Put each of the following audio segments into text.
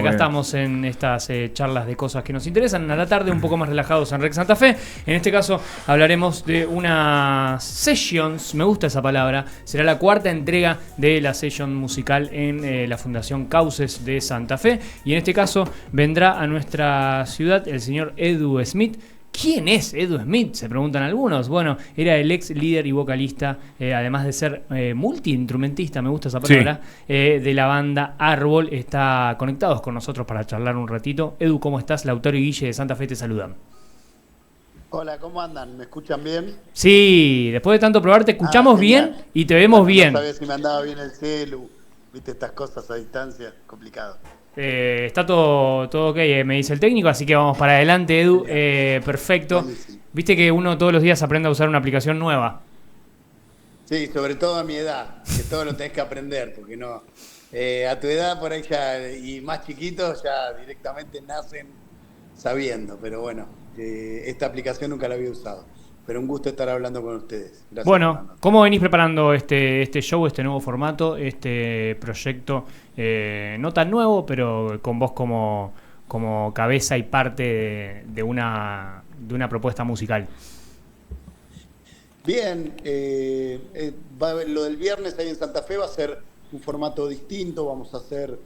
Acá estamos en estas charlas de cosas que nos interesan a la tarde, un poco más relajados en Rec Santa Fe. En este caso hablaremos de una sessions, me gusta esa palabra, será la cuarta entrega de la session musical en la Fundación Cauces de Santa Fe. Y en este caso vendrá a nuestra ciudad el señor Edu Smith. ¿Quién es Edu Smith? Se preguntan algunos. Bueno, era el ex líder y vocalista, además de ser multiinstrumentista, me gusta esa palabra, sí, de la banda Árbol. Está conectados con nosotros para charlar un ratito. Edu, ¿cómo estás? Lautaro y Guille de Santa Fe te saludan. Hola, ¿cómo andan? ¿Me escuchan bien? Sí, después de tanto probar te escuchamos bien y te vemos bien. No sabía si me andaba bien el celu, viste estas cosas a distancia, complicado. Está todo ok, me dice el técnico, así que vamos para adelante, Edu. Perfecto. Buenísimo. Viste que uno todos los días aprende a usar una aplicación nueva. Sí, sobre todo a mi edad, que todo lo tenés que aprender, porque no. A tu edad por ahí ya, y más chiquitos ya directamente nacen sabiendo, pero bueno, esta aplicación nunca la había usado. Pero un gusto estar hablando con ustedes. Gracias. Bueno, ¿cómo venís preparando este show, este nuevo formato, este proyecto no tan nuevo, pero con vos como cabeza y parte de una propuesta musical? Bien, lo del viernes ahí en Santa Fe va a ser un formato distinto, vamos a hacer,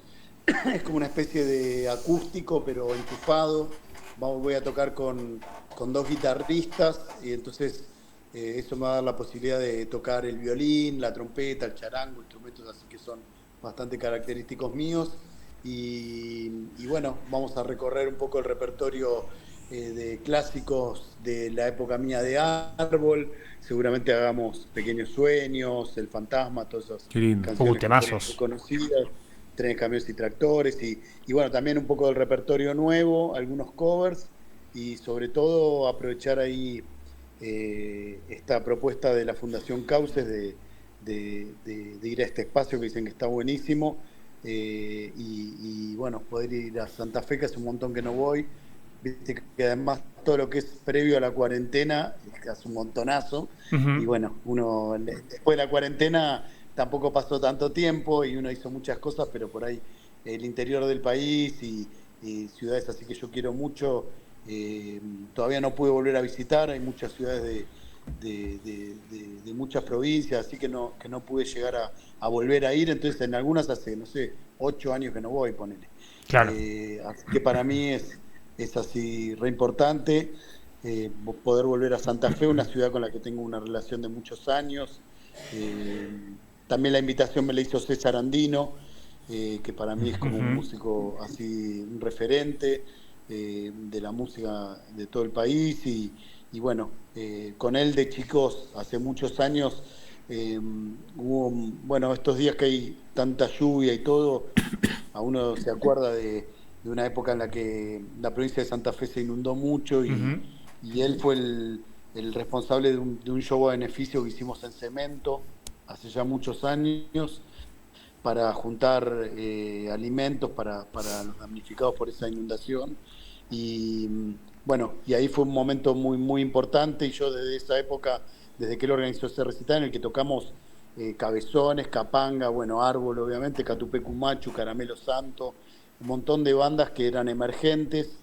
es como una especie de acústico, pero enchufado. Voy a tocar con dos guitarristas y entonces eso me va a dar la posibilidad de tocar el violín, la trompeta, el charango, instrumentos así que son bastante característicos míos y bueno, vamos a recorrer un poco el repertorio de clásicos de la época mía de Árbol. Seguramente hagamos Pequeños Sueños, El Fantasma, todas esas canciones temazos conocidas. Trenes, Camiones y Tractores y bueno, también un poco del repertorio nuevo, algunos covers y sobre todo aprovechar ahí esta propuesta de la Fundación Cauces de ir a este espacio que dicen que está buenísimo y bueno, poder ir a Santa Fe, que hace un montón que no voy, viste que además todo lo que es previo a la cuarentena hace un montonazo. Y bueno, uno después de la cuarentena tampoco pasó tanto tiempo y uno hizo muchas cosas, pero por ahí el interior del país y ciudades así que yo quiero mucho, todavía no pude volver a visitar. Hay muchas ciudades de muchas provincias, así que no pude llegar a volver a ir, entonces en algunas hace, no sé, 8 años que no voy, ponele. Claro. Así que para mí es así re importante poder volver a Santa Fe, una ciudad con la que tengo una relación de muchos años. También la invitación me la hizo César Andino, que para mí es como un músico así, un referente de la música de todo el país y bueno, con él de chicos hace muchos años hubo, bueno, estos días que hay tanta lluvia y todo, a uno se acuerda de una época en la que la provincia de Santa Fe se inundó mucho y él fue el responsable de un show a beneficio que hicimos en Cemento hace ya muchos años para juntar alimentos para los damnificados por esa inundación y bueno, y ahí fue un momento muy muy importante y yo desde esa época, desde que él organizó ese recital en el que tocamos Cabezones, Capanga, bueno, Árbol obviamente, Catupecu Machu, Caramelo Santo, un montón de bandas que eran emergentes.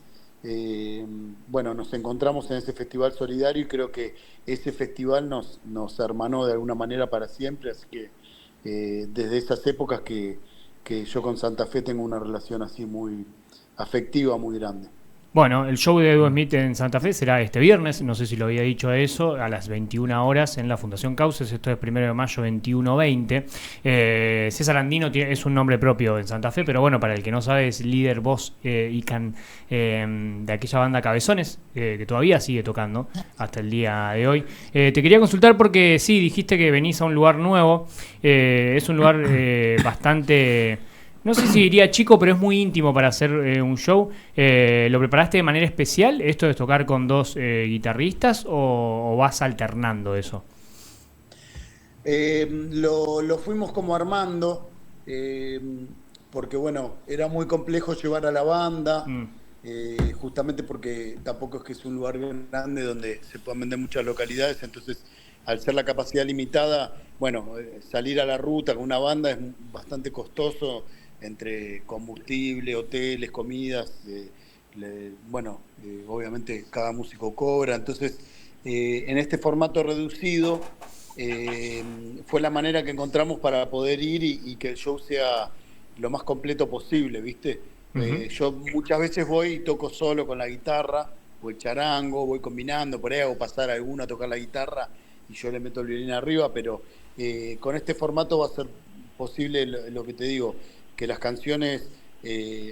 Bueno, nos encontramos en ese festival solidario y creo que ese festival nos hermanó de alguna manera para siempre, así que desde esas épocas que yo con Santa Fe tengo una relación así muy afectiva, muy grande. Bueno, el show de Edu Smith en Santa Fe será este viernes, no sé si lo había dicho eso, a las 21 horas en la Fundación Cauces, esto es 1 de mayo 21:20. César Andino es un nombre propio en Santa Fe, pero bueno, para el que no sabe es líder, voz y can de aquella banda Cabezones, que todavía sigue tocando hasta el día de hoy. Te quería consultar porque sí, dijiste que venís a un lugar nuevo, es un lugar bastante... No sé si diría chico, pero es muy íntimo para hacer un show. ¿Lo preparaste de manera especial? ¿Esto es tocar con dos guitarristas o vas alternando eso? Lo fuimos como armando, porque bueno, era muy complejo llevar a la banda, justamente porque tampoco es que es un lugar grande donde se puedan vender muchas localidades, entonces al ser la capacidad limitada, bueno, salir a la ruta con una banda es bastante costoso. entre combustible, hoteles, comidas, bueno, obviamente cada músico cobra, entonces en este formato reducido fue la manera que encontramos para poder ir y que el show sea lo más completo posible, ¿viste? Ujú. Yo muchas veces voy y toco solo con la guitarra o el charango, voy combinando, por ahí hago pasar a alguno a tocar la guitarra y yo le meto el violín arriba, pero con este formato va a ser posible lo que te digo, que las canciones,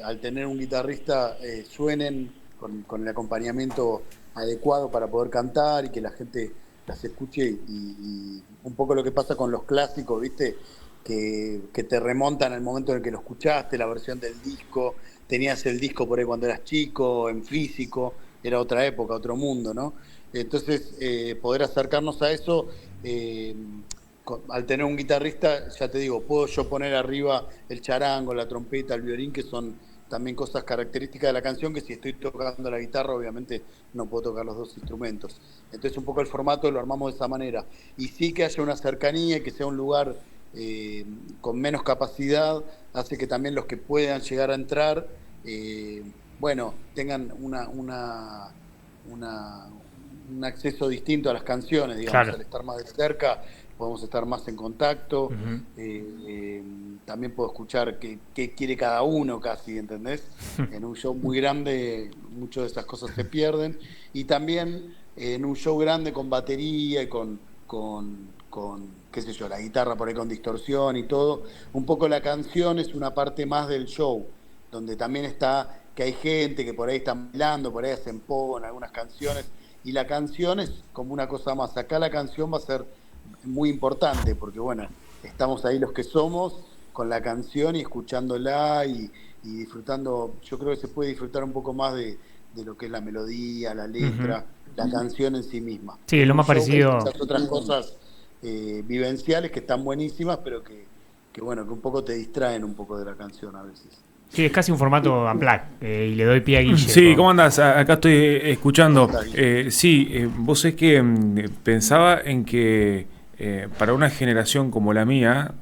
al tener un guitarrista, suenen con el acompañamiento adecuado para poder cantar y que la gente las escuche y un poco lo que pasa con los clásicos, ¿viste? Que te remontan al momento en el que lo escuchaste, la versión del disco, tenías el disco por ahí cuando eras chico, en físico, era otra época, otro mundo, ¿no? Entonces, poder acercarnos a eso, eh, al tener un guitarrista, ya te digo, puedo yo poner arriba el charango, la trompeta, el violín, que son también cosas características de la canción, que si estoy tocando la guitarra, obviamente no puedo tocar los dos instrumentos. Entonces, un poco el formato lo armamos de esa manera. Y sí que haya una cercanía y que sea un lugar con menos capacidad, hace que también los que puedan llegar a entrar, eh, bueno, tengan una, un acceso distinto a las canciones, digamos, Claro. al estar más de cerca, podemos estar más en contacto, Ujú. también puedo escuchar qué quiere cada uno casi, ¿entendés? En un show muy grande muchas de esas cosas se pierden, y también en un show grande con batería y qué sé yo, la guitarra por ahí con distorsión y todo, un poco la canción es una parte más del show, donde también está que hay gente que por ahí está bailando, por ahí hacen pogo en algunas canciones, y la canción es como una cosa más. Acá la canción va a ser muy importante, porque bueno, estamos ahí los que somos con la canción y escuchándola y disfrutando, yo creo que se puede disfrutar un poco más de lo que es la melodía, la Ujú. letra, la canción en sí misma. Sí, es En lo un más show hay parecido. muchas otras cosas vivenciales que están buenísimas, pero que bueno, que un poco te distraen un poco de la canción a veces. Sí, es casi un formato unplugged. Y le doy pie a Guille. Sí, ¿cómo andás? Acá estoy ¿Cómo escuchando. estás, Guille? Sí, vos es que pensaba en que para una generación como la mía,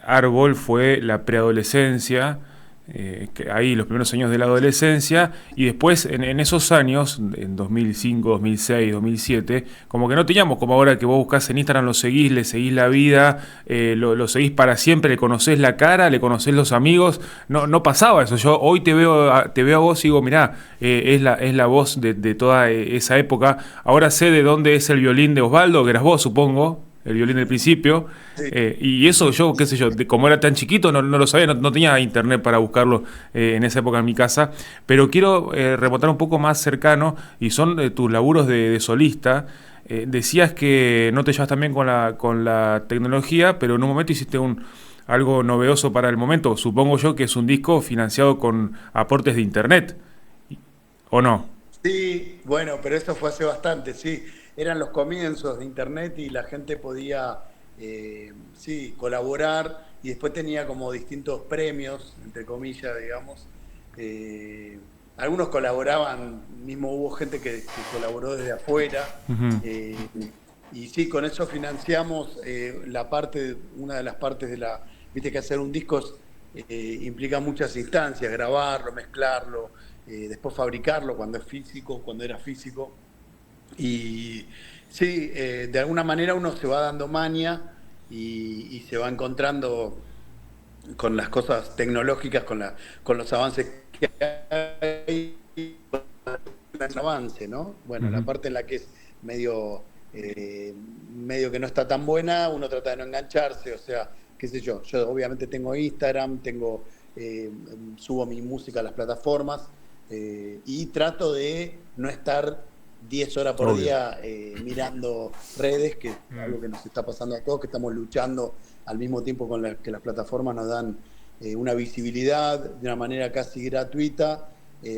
Árbol fue la preadolescencia, que ahí los primeros años de la adolescencia, y después en esos años, en 2005, 2006, 2007, como que no teníamos como ahora que vos buscás en Instagram, lo seguís, le seguís la vida, lo seguís para siempre, le conocés la cara, le conocés los amigos, no pasaba eso. Yo hoy te veo a vos y digo, mirá, es la voz de toda esa época. Ahora sé de dónde es el violín de Osvaldo, que eras vos, supongo, el violín del principio. Sí. Y eso yo, qué sé yo, como era tan chiquito, no lo sabía, no tenía internet para buscarlo en esa época en mi casa. Pero quiero remontar un poco más cercano, y son tus laburos de solista. Decías que no te llevas tan bien con la tecnología, pero en un momento hiciste algo novedoso para el momento. Supongo yo que es un disco financiado con aportes de internet, ¿o no? Sí, bueno, pero eso fue hace bastante, sí. Eran los comienzos de Internet y la gente podía, sí, colaborar y después tenía como distintos premios, entre comillas, digamos. Eh, Algunos colaboraban, mismo hubo gente que colaboró desde afuera. Ujú. eh, y sí, con eso financiamos la parte, una de las partes de la, viste que hacer un disco implica muchas instancias, grabarlo, mezclarlo, después fabricarlo cuando es físico, cuando era físico. Y sí, de alguna manera uno se va dando maña y se va encontrando con las cosas tecnológicas, con los avances que hay, el avance, ¿no? Bueno, la Ujú. parte en la que es medio, medio que no está tan buena, uno trata de no engancharse, o sea, qué sé yo obviamente tengo Instagram, subo mi música a las plataformas y trato de no estar 10 horas por Obvio. día mirando redes, que es Mm. algo que nos está pasando a todos, que estamos luchando al mismo tiempo con que las plataformas nos dan una visibilidad de una manera casi gratuita.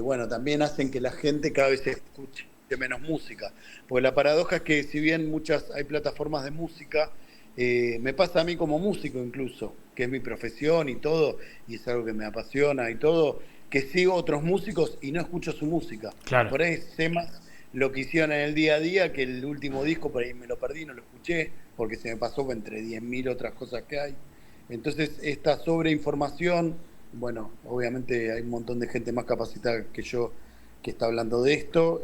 Bueno, también hacen que la gente cada vez escuche menos música. Porque la paradoja es que si bien hay plataformas de música, me pasa a mí como músico incluso, que es mi profesión y todo, y es algo que me apasiona y todo, que sigo otros músicos y no escucho su música. Claro. Por ahí sé más lo que hicieron en el día a día, que el último disco por ahí me lo perdí, no lo escuché, porque se me pasó entre 10.000 otras cosas que hay. Entonces, esta sobreinformación bueno, obviamente hay un montón de gente más capacitada que yo que está hablando de esto,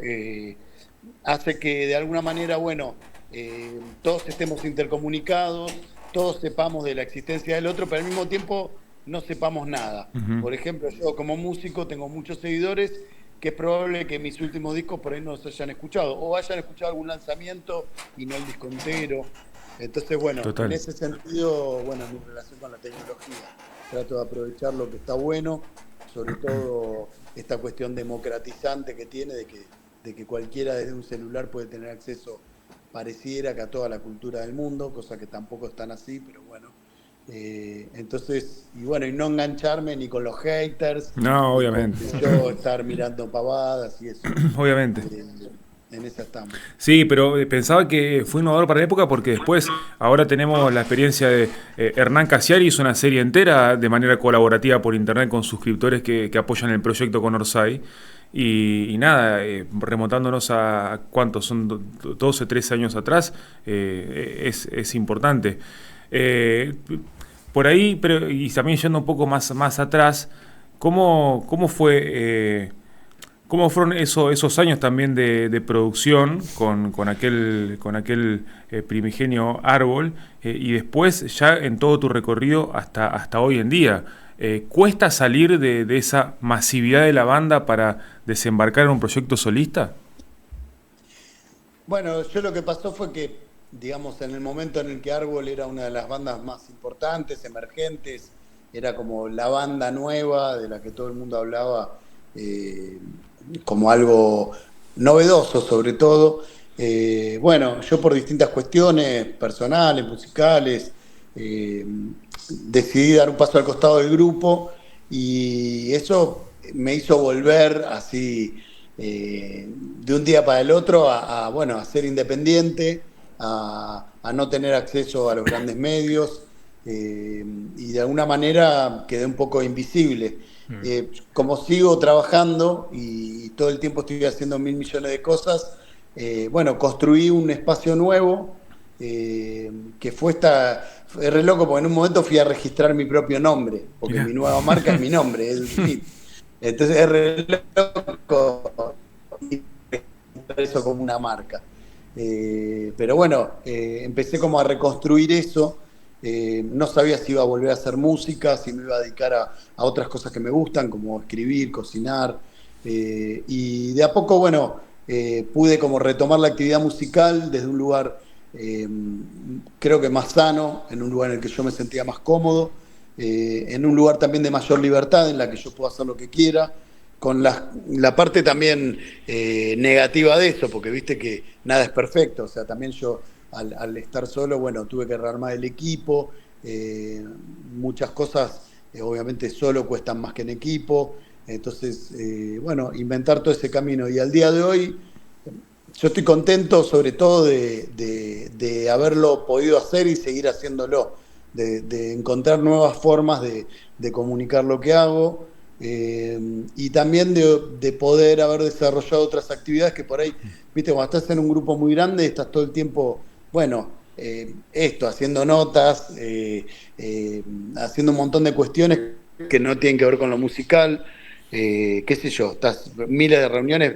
hace que de alguna manera, bueno, todos estemos intercomunicados, todos sepamos de la existencia del otro, pero al mismo tiempo no sepamos nada. Ujú. Por ejemplo, yo como músico tengo muchos seguidores que es probable que mis últimos discos por ahí no se hayan escuchado, o hayan escuchado algún lanzamiento y no el disco entero. Entonces, bueno, en Total. ese sentido, bueno, mi relación con la tecnología, trato de aprovechar lo que está bueno, sobre todo esta cuestión democratizante que tiene de que cualquiera desde un celular puede tener acceso, pareciera que a toda la cultura del mundo, cosa que tampoco es tan así, pero bueno. Entonces, y bueno, y no engancharme ni con los haters, No, ni con obviamente. yo estar mirando pavadas y eso. Obviamente. Eh, en esa estamos. Sí, pero pensaba que fue innovador para la época porque después, ahora tenemos la experiencia de Hernán Casiari hizo una serie entera de manera colaborativa por internet con suscriptores que apoyan el proyecto con Orsay. Y nada, remontándonos a cuántos son 12, 13 años atrás, es importante. Eh, por ahí, pero, y también yendo un poco más atrás, ¿cómo fue... ¿cómo fueron esos años también de producción con aquel primigenio Árbol y después ya en todo tu recorrido hasta hoy en día? ¿Cuesta salir de esa masividad de la banda para desembarcar en un proyecto solista? Bueno, yo lo que pasó fue que, digamos, en el momento en el que Árbol era una de las bandas más importantes, emergentes, era como la banda nueva de la que todo el mundo hablaba, eh, como algo novedoso sobre todo. Bueno, yo por distintas cuestiones personales, musicales, eh, decidí dar un paso al costado del grupo y eso me hizo volver así de un día para el otro bueno, a ser independiente, a no tener acceso a los grandes medios y de alguna manera quedé un poco invisible. Como sigo trabajando y todo el tiempo estoy haciendo mil millones de cosas, bueno, construí un espacio nuevo que fue re loco porque en un momento fui a registrar mi propio nombre, porque Mirá. mi nueva marca es mi nombre, es el Smith. Entonces es re loco eso como una marca. Pero bueno, empecé como a reconstruir eso. No sabía si iba a volver a hacer música, si me iba a dedicar a otras cosas que me gustan, como escribir, cocinar. Y de a poco, bueno, pude como retomar la actividad musical desde un lugar, eh, creo que más sano, en un lugar en el que yo me sentía más cómodo, en un lugar también de mayor libertad, en la que yo puedo hacer lo que quiera, con la parte también negativa de eso, porque viste que nada es perfecto, o sea, también yo al estar solo, bueno, tuve que rearmar el equipo, muchas cosas obviamente solo cuestan más que en equipo, entonces, bueno, inventar todo ese camino y al día de hoy yo estoy contento sobre todo de haberlo podido hacer y seguir haciéndolo, de encontrar nuevas formas de comunicar lo que hago y también de poder haber desarrollado otras actividades que por ahí, viste, cuando estás en un grupo muy grande, estás todo el tiempo, bueno, haciendo notas, haciendo un montón de cuestiones que no tienen que ver con lo musical, qué sé yo, estás miles de reuniones,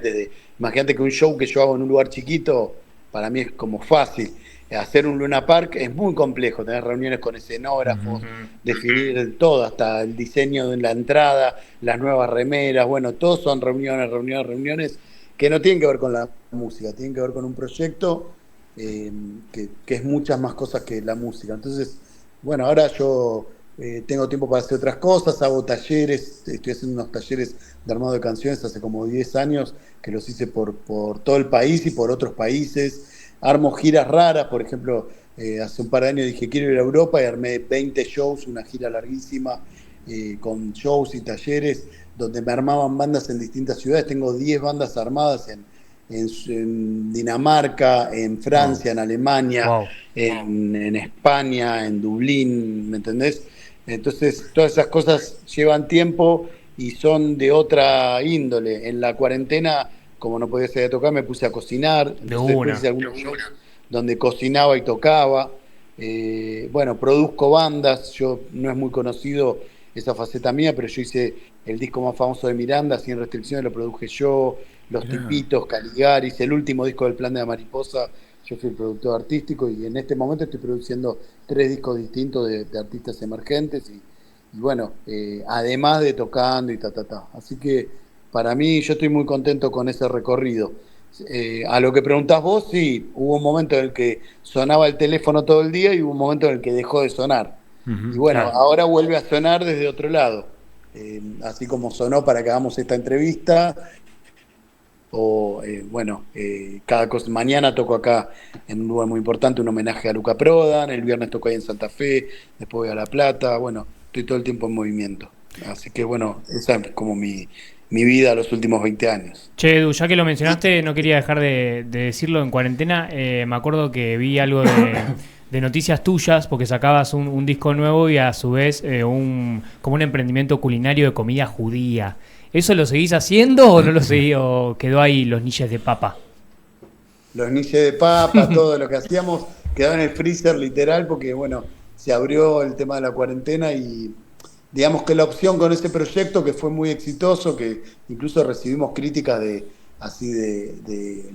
imagínate que un show que yo hago en un lugar chiquito, para mí es como fácil. Hacer un Luna Park es muy complejo, tener reuniones con escenógrafos, definir todo, hasta el diseño de la entrada, las nuevas remeras, bueno, todos son reuniones que no tienen que ver con la música, tienen que ver con un proyecto que es muchas más cosas que la música. Entonces, bueno, ahora yo tengo tiempo para hacer otras cosas, hago talleres, estoy haciendo unos talleres de armado de canciones hace como 10 años, que los hice por todo el país y por otros países. Armo giras raras, por ejemplo, hace un par de años dije quiero ir a Europa y armé 20 shows, una gira larguísima, con shows y talleres, donde me armaban bandas en distintas ciudades. Tengo 10 bandas armadas en Dinamarca, en Wow. Francia, en Alemania, Wow. en España, en Dublín, ¿me entendés? Entonces, todas esas cosas llevan tiempo y son de otra índole. En la cuarentena, como no podía salir a tocar, me puse a cocinar. De Entonces, después una. hice algunos shows donde cocinaba y tocaba. Bueno, produzco bandas. Yo no es muy conocido esa faceta mía, pero yo hice el disco más famoso de Miranda, Sin Restricciones, lo produje yo, Los Mirá. Tipitos, Caligaris, el último disco del Plan de la Mariposa, yo fui el productor artístico y en este momento estoy produciendo 3 discos distintos de artistas emergentes y bueno, además de tocando y ta. Así que para mí yo estoy muy contento con ese recorrido. A lo que preguntás vos, sí, hubo un momento en el que sonaba el teléfono todo el día y hubo un momento en el que dejó de sonar. Y Ujú, bueno, Claro. ahora vuelve a sonar desde otro lado. Así como sonó para que hagamos esta entrevista, o bueno, cada cosa. Mañana toco acá en un lugar muy importante, un homenaje a Luca Prodan, el viernes toco ahí en Santa Fe, después voy a La Plata, bueno, estoy todo el tiempo en movimiento. Así que bueno, esa es como mi vida los últimos 20 años. Che, Edu, ya que lo mencionaste, no quería dejar de decirlo en cuarentena. Me acuerdo que vi algo de noticias tuyas, porque sacabas un disco nuevo y a su vez como un emprendimiento culinario de comida judía. ¿Eso lo seguís haciendo o no lo seguís o quedó ahí los niches de papa? Los niches de papa, todo lo que hacíamos quedó en el freezer literal porque, bueno, se abrió el tema de la cuarentena y digamos que la opción con ese proyecto que fue muy exitoso, que incluso recibimos críticas de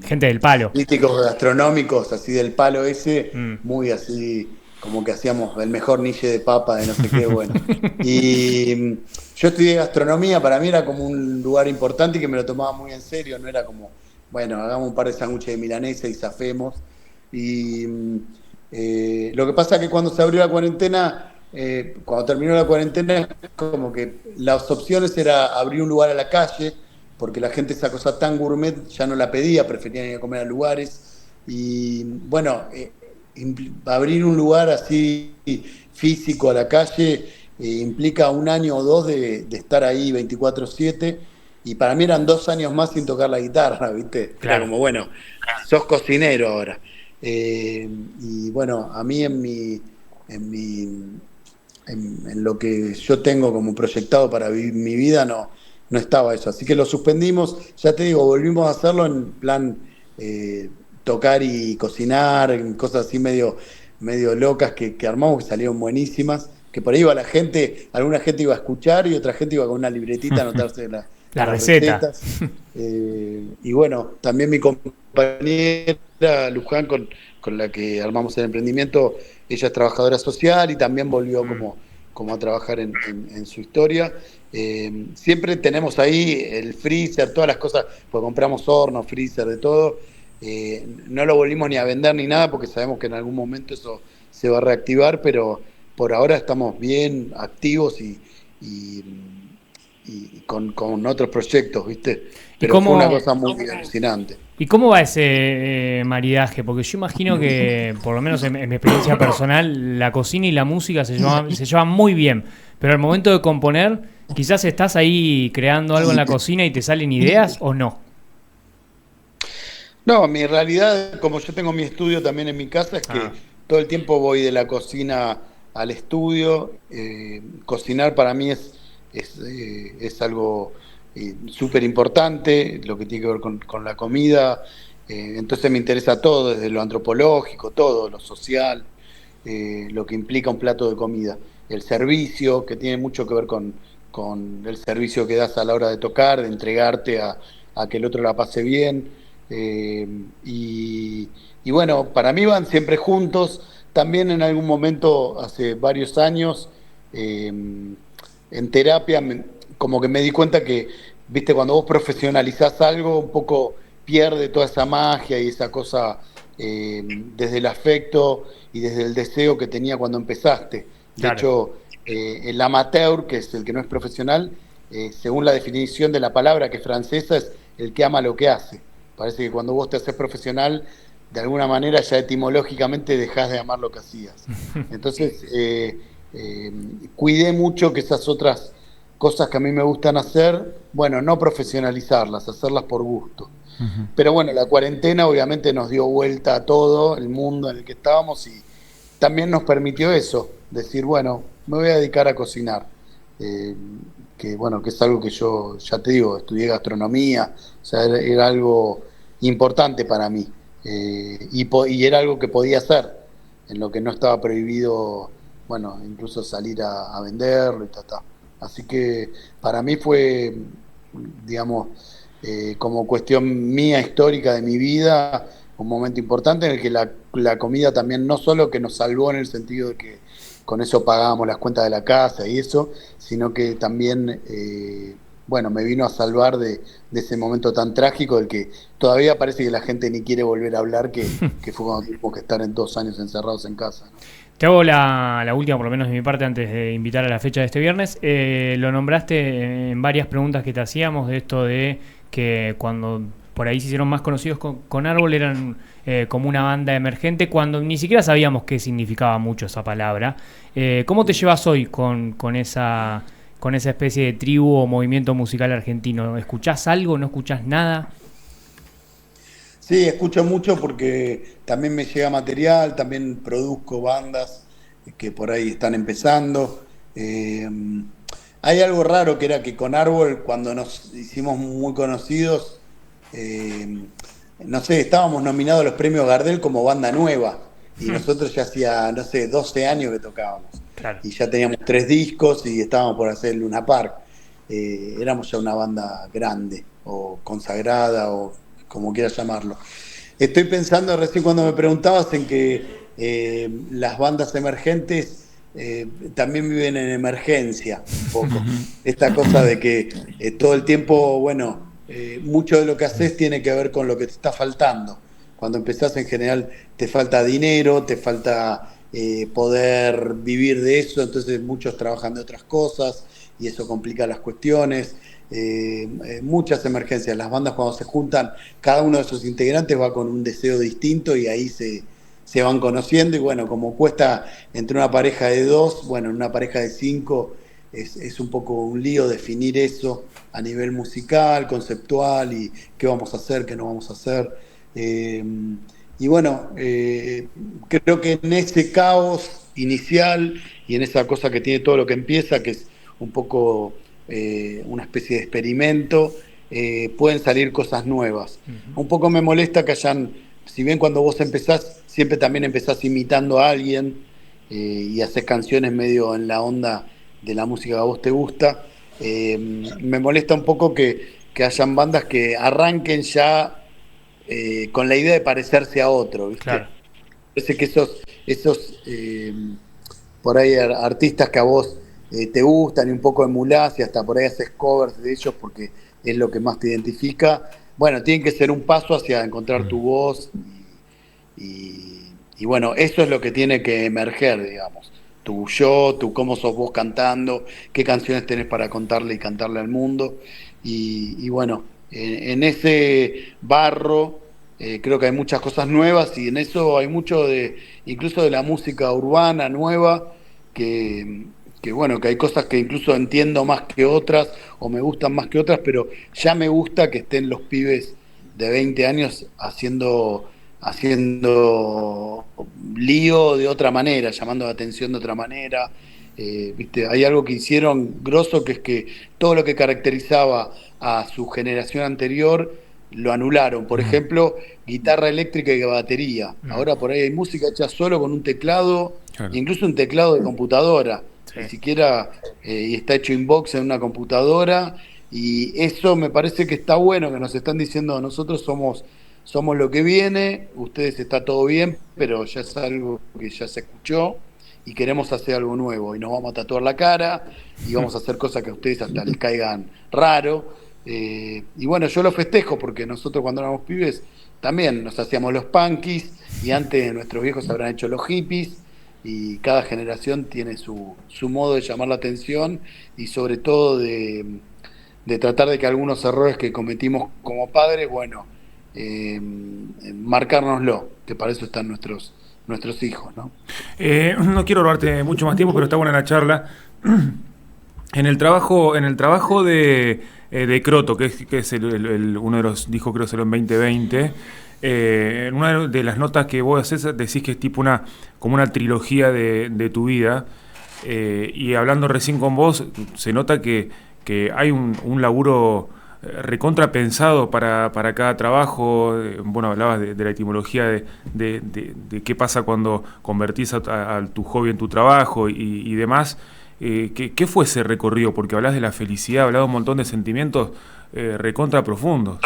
Gente del palo. críticos gastronómicos, así del palo ese, Mm. muy así, como que hacíamos el mejor niche de papa, de no sé qué, bueno. Y yo estudié gastronomía, para mí era como un lugar importante y que me lo tomaba muy en serio, no era como, bueno, hagamos un par de sándwiches de milanesa y zafemos. Y lo que pasa es que cuando se abrió la cuarentena, cuando terminó la cuarentena, como que las opciones era abrir un lugar a la calle, porque la gente esa cosa tan gourmet ya no la pedía, preferían ir a comer a lugares. Y bueno, abrir un lugar así físico a la calle implica un año o dos de estar ahí 24/7 y para mí eran 2 años más sin tocar la guitarra, ¿viste? Era Claro. como, bueno, sos cocinero ahora. Y bueno, a mí en mi, en lo que yo tengo como proyectado para mi vida no estaba eso. Así que lo suspendimos, ya te digo, volvimos a hacerlo en plan eh, tocar y cocinar, en cosas así medio locas que armamos, que salieron buenísimas, que por ahí iba la gente, alguna gente iba a escuchar y otra gente iba con una libretita a anotarse La las receta. recetas. Y bueno, también mi compañera Luján, con la que armamos el emprendimiento, ella es trabajadora social y también volvió Mm. como a trabajar en su historia. Siempre tenemos ahí el freezer, todas las cosas, pues compramos horno, freezer, de todo. No lo volvimos ni a vender ni nada porque sabemos que en algún momento eso se va a reactivar, pero por ahora estamos bien activos y, y con otros proyectos, ¿viste? ¿Y Pero fue una cómo, cosa muy alucinante. ¿Y cómo va ese maridaje? Porque yo imagino que, por lo menos en mi experiencia personal, la cocina y la música se llevan muy bien. Pero al momento de componer, quizás estás ahí creando algo en la cocina y te salen ideas o no. No, mi realidad, como yo tengo mi estudio también en mi casa, es que Ah, todo el tiempo voy de la cocina al estudio. Cocinar para mí es algo súper importante, lo que tiene que ver con la comida. Entonces me interesa todo, desde lo antropológico, todo, lo social, lo que implica un plato de comida. El servicio, que tiene mucho que ver con el servicio que das a la hora de tocar, de entregarte a que el otro la pase bien. Eh, y, y bueno, para mí van siempre juntos. También en algún momento, hace varios años, en terapia, como que me di cuenta que, viste, cuando vos profesionalizás algo, un poco pierde toda esa magia y esa cosa desde el afecto y desde el deseo que tenía cuando empezaste. De claro. hecho, el amateur, que es el que no es profesional, según la definición de la palabra, que es francesa, es el que ama lo que hace. Parece que cuando vos te haces profesional, de alguna manera ya etimológicamente dejás de amar lo que hacías. Entonces, eh, cuidé mucho que esas otras cosas que a mí me gustan hacer, bueno, no profesionalizarlas, hacerlas por gusto. ujú. Pero bueno, la cuarentena obviamente nos dio vuelta a todo el mundo en el que estábamos y también nos permitió eso, decir, bueno, me voy a dedicar a cocinar. Eh, que bueno, que es algo que yo, ya te digo, estudié gastronomía, o sea, era algo importante para mí. Y era algo que podía hacer, en lo que no estaba prohibido, bueno, incluso salir a venderlo y ta. Así que para mí fue, digamos, como cuestión mía histórica de mi vida, un momento importante en el que la comida también no solo que nos salvó en el sentido de que con eso pagábamos las cuentas de la casa y eso, sino que también, bueno, me vino a salvar de ese momento tan trágico del que todavía parece que la gente ni quiere volver a hablar, que fue cuando tuvimos que estar en 2 años encerrados en casa, ¿no? Te hago la última, por lo menos de mi parte, antes de invitar a la fecha de este viernes. Lo nombraste en varias preguntas que te hacíamos, de esto de que cuando por ahí se hicieron más conocidos con Árbol eran como una banda emergente, cuando ni siquiera sabíamos qué significaba mucho esa palabra. ¿Cómo te llevas hoy con esa especie de tribu o movimiento musical argentino? ¿Escuchás algo? ¿No escuchás nada? Sí, escucho mucho porque también me llega material, también produzco bandas que por ahí están empezando. Hay algo raro que era que con Árbol, cuando nos hicimos muy conocidos, eh, no sé, estábamos nominados a los premios Gardel como banda nueva y nosotros ya hacía, no sé, 12 años que tocábamos. Claro. Y ya teníamos 3 discos y estábamos por hacer Luna Park. Éramos ya una banda grande o consagrada o como quieras llamarlo. Estoy pensando recién cuando me preguntabas en que las bandas emergentes también viven en emergencia un poco. Esta cosa de que todo el tiempo, bueno, mucho de lo que haces tiene que ver con lo que te está faltando. Cuando empezás en general te falta dinero, te falta poder vivir de eso, entonces muchos trabajan de otras cosas y eso complica las cuestiones. Muchas emergencias. Las bandas cuando se juntan, cada uno de sus integrantes va con un deseo distinto y ahí se van conociendo y bueno, como cuesta entre una pareja de 2, bueno, en una pareja de 5 es un poco un lío definir eso a nivel musical, conceptual y qué vamos a hacer, qué no vamos a hacer. Y bueno, creo que en ese caos inicial y en esa cosa que tiene todo lo que empieza, que es un poco una especie de experimento, pueden salir cosas nuevas. Un poco me molesta que hayan, si bien cuando vos empezás, siempre también empezás imitando a alguien y haces canciones medio en la onda de la música que a vos te gusta, me molesta un poco que hayan bandas que arranquen ya con la idea de parecerse a otro, ¿viste? Claro. Parece que esos por ahí artistas que a vos te gustan y un poco emulás y hasta por ahí haces covers de ellos porque es lo que más te identifica. Bueno, tienen que ser un paso hacia encontrar tu voz y bueno, eso es lo que tiene que emerger, digamos. Tu yo, tu cómo sos vos cantando, qué canciones tenés para contarle y cantarle al mundo. Y bueno, en ese barro creo que hay muchas cosas nuevas y en eso hay mucho incluso de la música urbana nueva que bueno, que hay cosas que incluso entiendo más que otras o me gustan más que otras, pero ya me gusta que estén los pibes de 20 años haciendo lío de otra manera, llamando la atención de otra manera. ¿Viste? Hay algo que hicieron grosso, que es que todo lo que caracterizaba a su generación anterior lo anularon. Por ejemplo, guitarra eléctrica y batería. Ahora por ahí hay música hecha solo con un teclado, Claro. incluso un teclado de computadora. Sí. Ni siquiera y está hecho inbox en una computadora. Y eso me parece que está bueno, que nos están diciendo nosotros somos lo que viene, ustedes está todo bien, pero ya es algo que ya se escuchó y queremos hacer algo nuevo y nos vamos a tatuar la cara y vamos a hacer cosas que a ustedes hasta les caigan raro. Y bueno, yo lo festejo porque nosotros cuando éramos pibes también nos hacíamos los punkis y antes nuestros viejos habrán hecho los hippies y cada generación tiene su modo de llamar la atención y sobre todo de tratar de que algunos errores que cometimos como padres, bueno, marcárnoslo, que para eso están nuestros hijos, ¿no? No quiero robarte mucho más tiempo, pero está buena la charla. En el trabajo de Croto, que es uno de los discos, creo que salió en 2020, en una de las notas que vos haces decís que es tipo como una trilogía de tu vida, y hablando recién con vos, se nota que hay un laburo recontra pensado para cada trabajo. Bueno, hablabas de la etimología de qué pasa cuando convertís a tu hobby en tu trabajo y demás. ¿Qué fue ese recorrido? Porque hablas de la felicidad, hablas de un montón de sentimientos recontra profundos.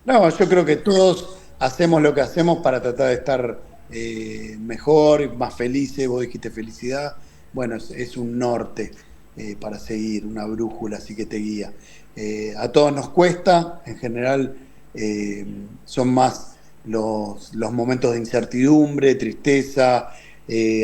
No, yo creo que todos hacemos lo que hacemos para tratar de estar mejor, más felices. Vos dijiste felicidad. Bueno, es un norte para seguir, una brújula así que te guía. A todos nos cuesta, en general son más los momentos de incertidumbre, tristeza,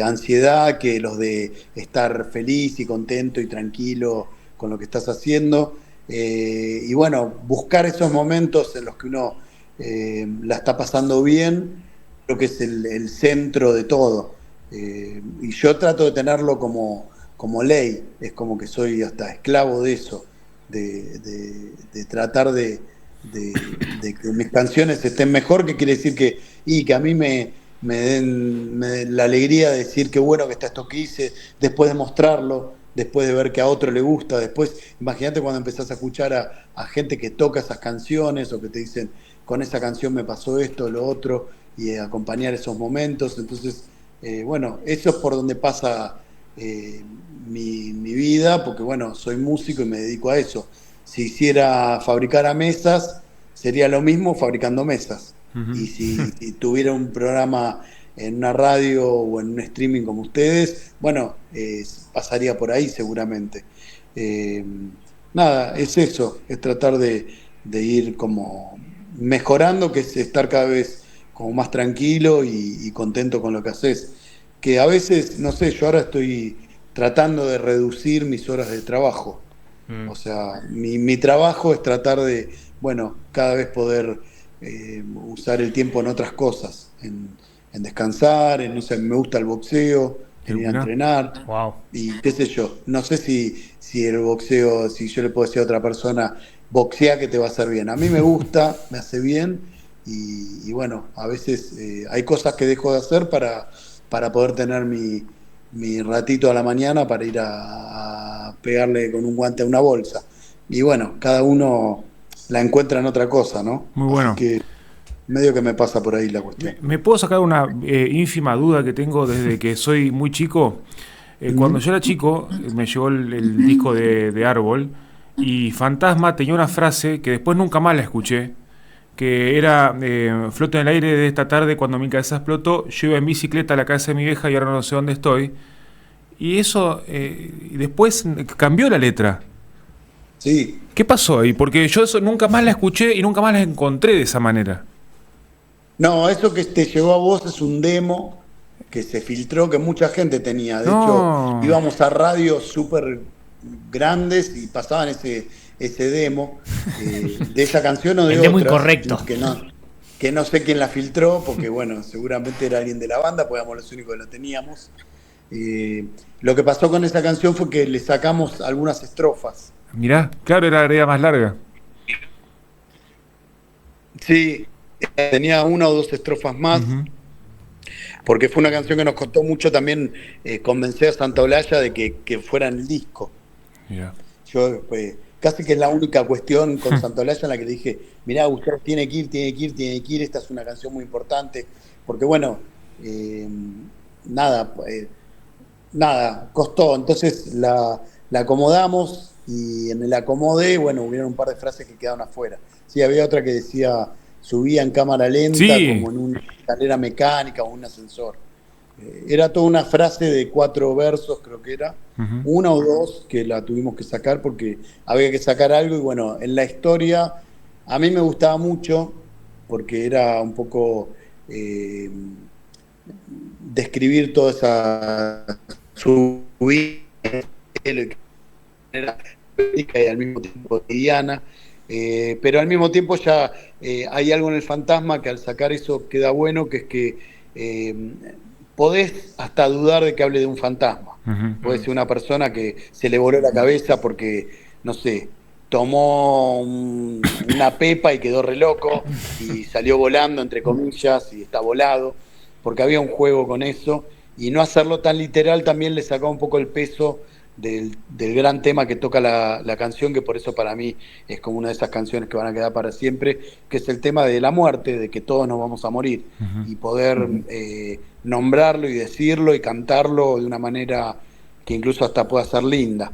ansiedad, que los de estar feliz y contento y tranquilo con lo que estás haciendo. Y bueno, buscar esos momentos en los que uno la está pasando bien, creo que es el centro de todo. Y yo trato de tenerlo como ley, es como que soy hasta esclavo de eso, de tratar de que mis canciones estén mejor, que quiere decir que a mí me den la alegría de decir qué bueno que está esto que hice, después de mostrarlo, después de ver que a otro le gusta, después, imagínate cuando empezás a escuchar a gente que toca esas canciones o que te dicen, con esa canción me pasó esto, lo otro, y acompañar esos momentos. Entonces, bueno, eso es por donde pasa mi vida, porque bueno, soy músico y me dedico a eso. Si hiciera fabricar a mesas, sería lo mismo fabricando mesas. Uh-huh. Y si tuviera un programa en una radio o en un streaming como ustedes, bueno, pasaría por ahí seguramente. Nada, es eso, es tratar de ir como mejorando, que es estar cada vez como más tranquilo y contento con lo que haces. Que a veces, no sé, yo ahora estoy tratando de reducir mis horas de trabajo. O sea, mi trabajo es tratar de, bueno, cada vez poder usar el tiempo en otras cosas, en descansar, no sé, me gusta el boxeo, en ir a entrenar, wow. Y qué sé yo, no sé si el boxeo, si yo le puedo decir a otra persona, boxea que te va a hacer bien. A mí me gusta, me hace bien, y bueno, a veces hay cosas que dejo de hacer para poder tener mi ratito a la mañana para ir a pegarle con un guante a una bolsa. Y bueno, cada uno la encuentra en otra cosa, ¿no? Muy bueno. Así que medio que me pasa por ahí la cuestión. ¿Me puedo sacar una ínfima duda que tengo desde que soy muy chico? Cuando yo era chico, me llegó el disco de Árbol, y Fantasma tenía una frase que después nunca más la escuché, que era, floto en el aire de esta tarde cuando mi cabeza explotó, yo iba en bicicleta a la casa de mi vieja y ahora no sé dónde estoy. Y eso, después cambió la letra. Sí. ¿Qué pasó ahí? Porque yo eso nunca más la escuché y nunca más la encontré de esa manera. No, eso que te llegó a vos es un demo que se filtró, que mucha gente tenía. De hecho, íbamos a radios súper grandes y pasaban ese demo de esa canción o de el demo otras, incorrecto. Que no sé quién la filtró, porque bueno, seguramente era alguien de la banda, porque éramos los únicos que la teníamos. Lo que pasó con esa canción fue que le sacamos algunas estrofas. Mirá, claro, era más larga. Sí, tenía una o dos estrofas más, porque fue una canción que nos costó mucho también convencer a Santa Olalla de que fuera en el disco. Yeah. Yo casi que es la única cuestión con Santa Olalla en la que le dije, mirá, usted tiene que ir, esta es una canción muy importante, porque bueno, nada, costó. Entonces la acomodamos, y en el acomode, bueno, hubieron un par de frases que quedaron afuera. Sí, había otra que decía, subía en cámara lenta, sí, como en una escalera mecánica o un ascensor. Era toda una frase de 4 versos, creo que era, una o dos, que la tuvimos que sacar porque había que sacar algo. Y bueno, en la historia a mí me gustaba mucho porque era un poco describir toda esa subida y al mismo tiempo cotidiana, pero al mismo tiempo ya hay algo en el Fantasma que al sacar eso queda bueno, que es que podés hasta dudar de que hable de un fantasma. Puede ser una persona que se le voló la cabeza porque, no sé, tomó una pepa y quedó re loco y salió volando, entre comillas, y está volado, porque había un juego con eso, y no hacerlo tan literal también le sacaba un poco el peso del gran tema que toca la canción, que por eso para mí es como una de esas canciones que van a quedar para siempre, que es el tema de la muerte, de que todos nos vamos a morir, y poder nombrarlo y decirlo y cantarlo de una manera que incluso hasta pueda ser linda.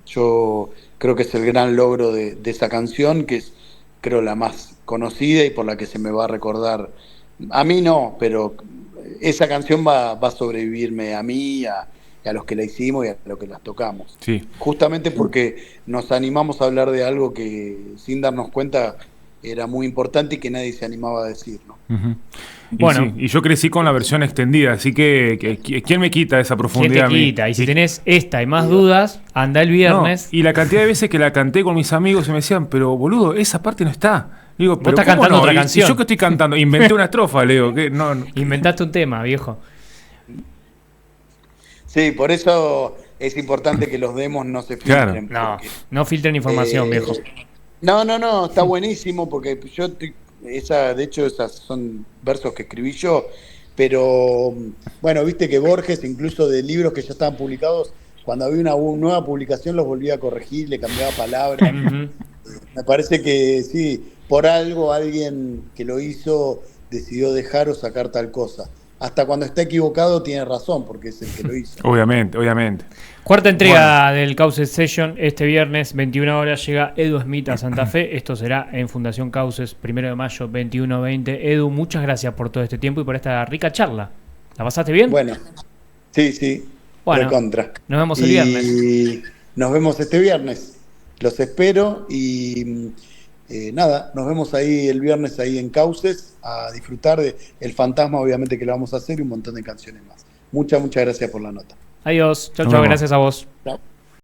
Yo creo que es el gran logro de esa canción, que es, creo, la más conocida y por la que se me va a recordar. A mí no, pero esa canción va a sobrevivirme a mí, y a los que la hicimos y a los que las tocamos. Sí. Justamente porque nos animamos a hablar de algo que sin darnos cuenta era muy importante y que nadie se animaba a decir, ¿no? Uh-huh. Bueno, sí, y yo crecí con la versión extendida, así que ¿quién me quita esa profundidad? ¿quién te quita? Y si tenés esta y más dudas, anda el viernes. No, y la cantidad de veces que la canté con mis amigos y me decían, pero boludo, esa parte no está. Digo, Vos pero estás ¿cómo cantando no? otra Y canción. yo que estoy cantando, inventé una estrofa, le digo, que no. Inventaste un tema, viejo. Sí, por eso es importante que los demos no se filtren. No, porque, no filtren información, viejo. No, está buenísimo porque de hecho esas son versos que escribí yo, pero bueno, viste que Borges, incluso de libros que ya estaban publicados, cuando había una nueva publicación los volvía a corregir, le cambiaba palabras. Me parece que sí, por algo alguien que lo hizo decidió dejar o sacar tal cosa. Hasta cuando está equivocado tiene razón, porque es el que lo hizo. Obviamente. Cuarta entrega del Cauces Session. Este viernes, 21 horas, llega Edu Smith a Santa Fe. Esto será en Fundación Cauces, 1 de mayo, 21:20. Edu, muchas gracias por todo este tiempo y por esta rica charla. ¿La pasaste bien? Bueno, sí. Bueno, recontra. Nos vemos el viernes. Y nos vemos este viernes. Los espero y nada, nos vemos ahí el viernes ahí en Cauces a disfrutar de El Fantasma, obviamente que lo vamos a hacer, y un montón de canciones más. Muchas gracias por la nota. Adiós. Chau, Nos vemos. gracias a vos. Chao.